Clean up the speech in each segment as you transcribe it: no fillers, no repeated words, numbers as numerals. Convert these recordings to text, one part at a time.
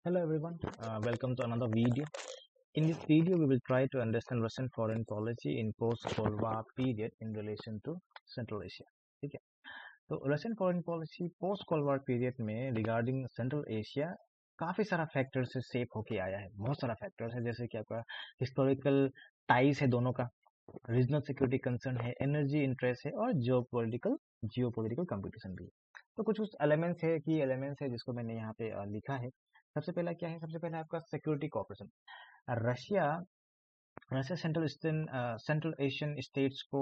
Hello everyone, welcome to another video. In this video, we will try to understand Russian foreign policy in post-Cold War period in relation to Central Asia. ठीक है, तो Russian foreign policy post cold war period में regarding central Asia काफ़ी सारा factor से shape होके आया है। बहुत सारा फैक्टर्स है, जैसे कि आपका हिस्टोरिकल टाइज है दोनों का, रीजनल सिक्योरिटी कंसर्न है, एनर्जी इंटरेस्ट है और जियो पॉलिटिकल कंपटीशन भी है। तो कुछ एलिमेंट्स है की एलिमेंट्स है जिसको मैंने यहाँ पे लिखा है। सबसे पहला क्या है? सबसे पहला आपका security cooperation. Russia Russia central Asian states को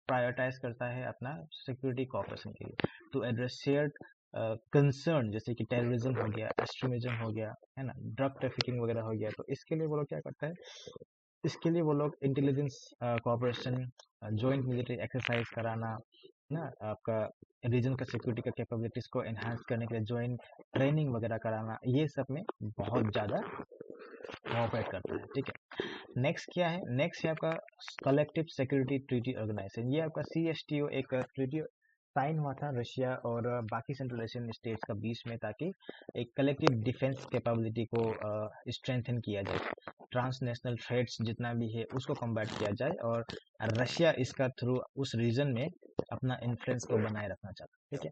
प्रायोरिटाइज करता है अपना सिक्योरिटी कोऑपरेशन के लिए टू एड्रेस शेयर्ड कंसर्न, जैसे कि टेररिज्म हो गया, एक्सट्रीमिज्म हो गया, है ना, ड्रग ट्रैफिकिंग वगैरह हो गया। तो इसके लिए वो लोग क्या करता है? इसके लिए वो लोग intelligence cooperation, joint military exercise कराना, ना आपका रीजन का सिक्योरिटी का कैपेबिलिटीज को एनहांस करने के लिए जॉइंट ट्रेनिंग वगैरह कराना, ये सब में बहुत ज़्यादा कोऑपरेट करता है। ठीक है, नेक्स्ट क्या है? नेक्स्ट है आपका कलेक्टिव सिक्योरिटी ट्रीटी ऑर्गेनाइजेशन। ये आपका CSTO एक ट्रीटी साइन हुआ था रशिया और बाकी सेंट्रल एशियन स्टेट्स का बीच में, ताकि एक कलेक्टिव डिफेंस कैपेबिलिटी को स्ट्रेंथन किया जाए, ट्रांसनेशनल थ्रेट्स जितना भी है उसको कम्बैट किया जाए, और रशिया इसका थ्रू उस रीजन में अपना इन्फ्लुएंस को बनाए रखना चाहता है। ठीक है,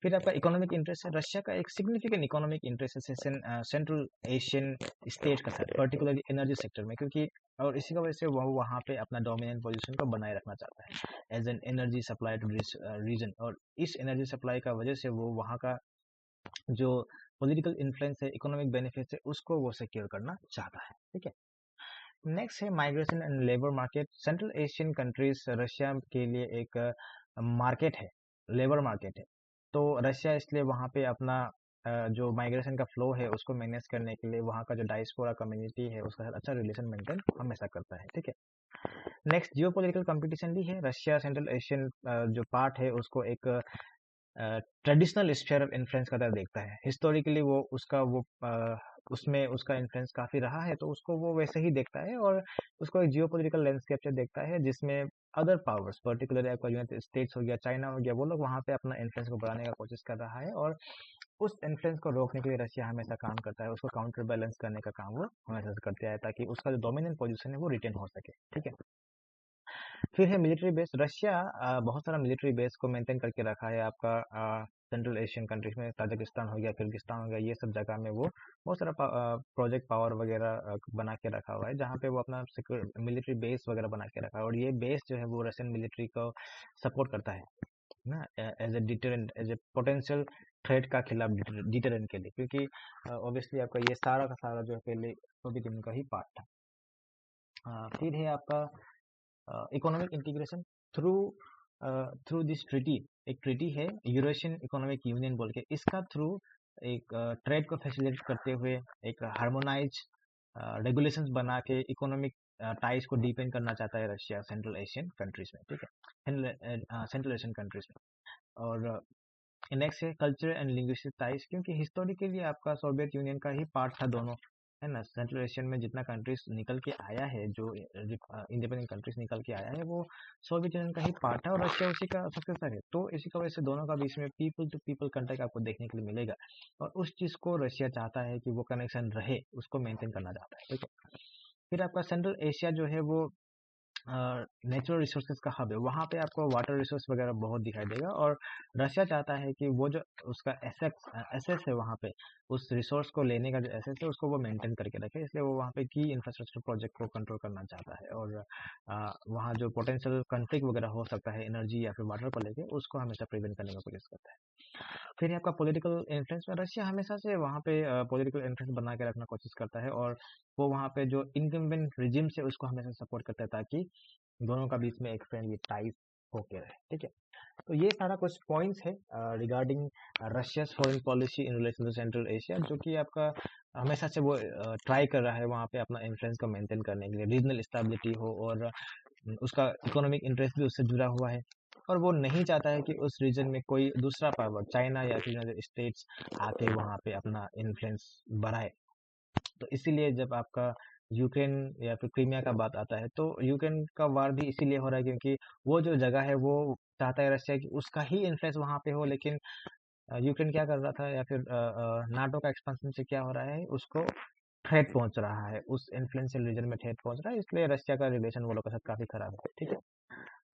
फिर आपका इकोनॉमिक इंटरेस्ट है। रशिया का एक सिग्निफिकेंट इकोनॉमिक इंटरेस्ट है सेंट्रल एशियन स्टेट का साथ, पर्टिकुलरली एनर्जी सेक्टर में, क्योंकि और इसी की वजह से वह वहाँ पे अपना डोमिनेंट पोजीशन को बनाए रखना चाहता है as an energy supply to region, और इस एनर्जी सप्लाई का वजह से वो वहाँ का जो पॉलिटिकल इन्फ्लुएंस है, इकोनॉमिक बेनिफिट है, उसको वो सिक्योर करना चाहता है। ठीक है, नेक्स्ट है migration and labour market. Central Asian countries Russia के लिए एक मार्केट है, लेबर मार्केट है। तो रशिया इसलिए वहाँ पे अपना जो माइग्रेशन का फ्लो है उसको मैनेज करने के लिए वहाँ का जो डायस्पोरा कम्युनिटी है उसका साथ अच्छा रिलेशन मेंटेन हमेशा करता है। ठीक है, नेक्स्ट जियो पोलिटिकल कॉम्पिटिशन भी है। रशिया सेंट्रल एशियन जो पार्ट है उसको एक ट्रेडिशनल स्फीयर ऑफ इन्फ्लुएंस का तरह देखता है। हिस्टोरिकली वो उसका वो उसमें उसका इन्फ्लुएंस काफ़ी रहा है, तो उसको वो वैसे ही देखता है, और उसको एक जियोपॉलिटिकल लैंडस्केप से देखता है जिसमें अदर पावर्स, पर्टिकुलरली आपका यूनाइटेड स्टेट्स हो गया, चाइना हो गया, वो लोग वहाँ पे अपना इन्फ्लुएंस को बढ़ाने का कोशिश कर रहा है, और उस इन्फ्लुएंस को रोकने के लिए रशिया हमेशा काम करता है, उसको काउंटर बैलेंस करने का काम वो हमेशा से करते हैं, ताकि उसका जो डोमिनेंट पोजीशन है वो रिटेन हो सके। ठीक है, फिर है मिलिट्री बेस। रशिया बहुत सारा मिलिट्री बेस को मेंटेन करके रखा है आपका सेंट्रल एशियन कंट्रीज में, ताजिकिस्तान हो गया, किर्गिस्तान हो गया, ये सब जगह में वो बहुत सारा प्रोजेक्ट पावर वगैरह बना के रखा हुआ है, जहाँ पे वो अपना मिलिट्री बेस वगैरह बना के रखा है, और ये बेस जो है वो रशियन मिलिट्री को सपोर्ट करता है ना, as a deterrent, as a potential threat का खिलाफ डिटरेंट के लिए, क्योंकि ऑब्वियसली आपका ये सारा का सारा जो है पहले सोवियत यूनियन का ही पार्ट था। फिर है आपका economic integration through through this treaty. एक ट्रीटी है यूरेशियन इकोनॉमिक यूनियन बोल के, इसका थ्रू एक ट्रेड को फैसिलिटेट करते हुए एक हार्मोनाइज रेगुलेशंस बना के इकोनॉमिक टाइज को डीपेंड करना चाहता है रशिया सेंट्रल एशियन कंट्रीज में। ठीक है, सेंट्रल एशियन कंट्रीज में। और नेक्स्ट है कल्चर एंड लिंग्विस्टिक टाइज, क्योंकि हिस्टोरिकली आपका सोवियत यूनियन का ही पार्ट था दोनों, है ना। सेंट्रल एशियन में जितना कंट्रीज निकल के आया है, जो इंडिपेंडेंट कंट्रीज निकल के आया है, वो सोवियत यूनियन का ही पार्ट है, और रशिया उसी का सक्सेसर है। तो इसी की वजह से दोनों का बीच में पीपल टू पीपल कांटेक्ट आपको देखने के लिए मिलेगा, और उस चीज़ को रशिया चाहता है कि वो कनेक्शन रहे, उसको मेंटेन करना चाहता है। ठीक है, फिर आपका सेंट्रल एशिया जो है वो नेचुरल रिसोर्सेज का हब है, वहाँ पे आपको वाटर रिसोर्स वगैरह बहुत दिखाई देगा, और रशिया चाहता है कि वो जो उसका एसेस है वहाँ पे, उस रिसोर्स को लेने का जो एसेस है उसको वो मेंटेन करके रखे, इसलिए वो वहाँ पे की इंफ्रास्ट्रक्चर प्रोजेक्ट को कंट्रोल करना चाहता है, और वहाँ जो पोटेंशियल कन्फ्लिक्ट वगैरह हो सकता है एनर्जी या फिर वाटर को लेके, उसको हमेशा प्रिवेंट करने का कोशिश करता है। फिर आपका पॉलिटिकल इन्फ्लुएंस में रशिया हमेशा से वहाँ पे पॉलिटिकल इन्फ्लुएंस बना के रखना कोशिश करता है, और वो वहाँ पे जो इनकम्बेंट रिजिम से उसको हमेशा सपोर्ट करता है, ताकि दोनों का बीच में एक फ्रेंडली टाइज होके रहे। ठीक है, तो ये सारा कुछ पॉइंट्स है regarding Russia's foreign policy in relation to central Asia, जो कि आपका हमेशा से वो ट्राई कर रहा है वहाँ पे अपना इन्फ्लुएंस को मेंटेन करने के लिए, रीजनल स्टेबिलिटी हो, और उसका इकोनॉमिक इंटरेस्ट भी उससे जुड़ा हुआ है, और वो नहीं चाहता है कि उस रीजन में कोई दूसरा पावर, चाइना या फिर यूनाइटेड स्टेट्स आके वहाँ पे अपना इन्फ्लुएंस बढ़ाए। तो इसीलिए जब आपका यूक्रेन या फिर क्रीमिया का बात आता है, तो यूक्रेन का वार भी इसीलिए हो रहा है क्योंकि वो जो जगह है वो चाहता है रशिया कि उसका ही इन्फ्लुएंस वहाँ पे हो, लेकिन यूक्रेन क्या कर रहा था, या फिर नाटो का एक्सपेंशन से क्या हो रहा है, उसको थ्रेट पहुंच रहा है, उस इन्फ्लुएंशियल रीजन में थ्रेट पहुंच रहा है, इसलिए रशिया का रिलेशन वो लोग के साथ काफी खराब है। ठीक है,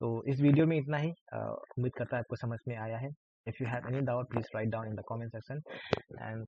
तो इस वीडियो में इतना ही। उम्मीद करता है आपको समझ में आया है। If you have any doubt please write down in the comment section, and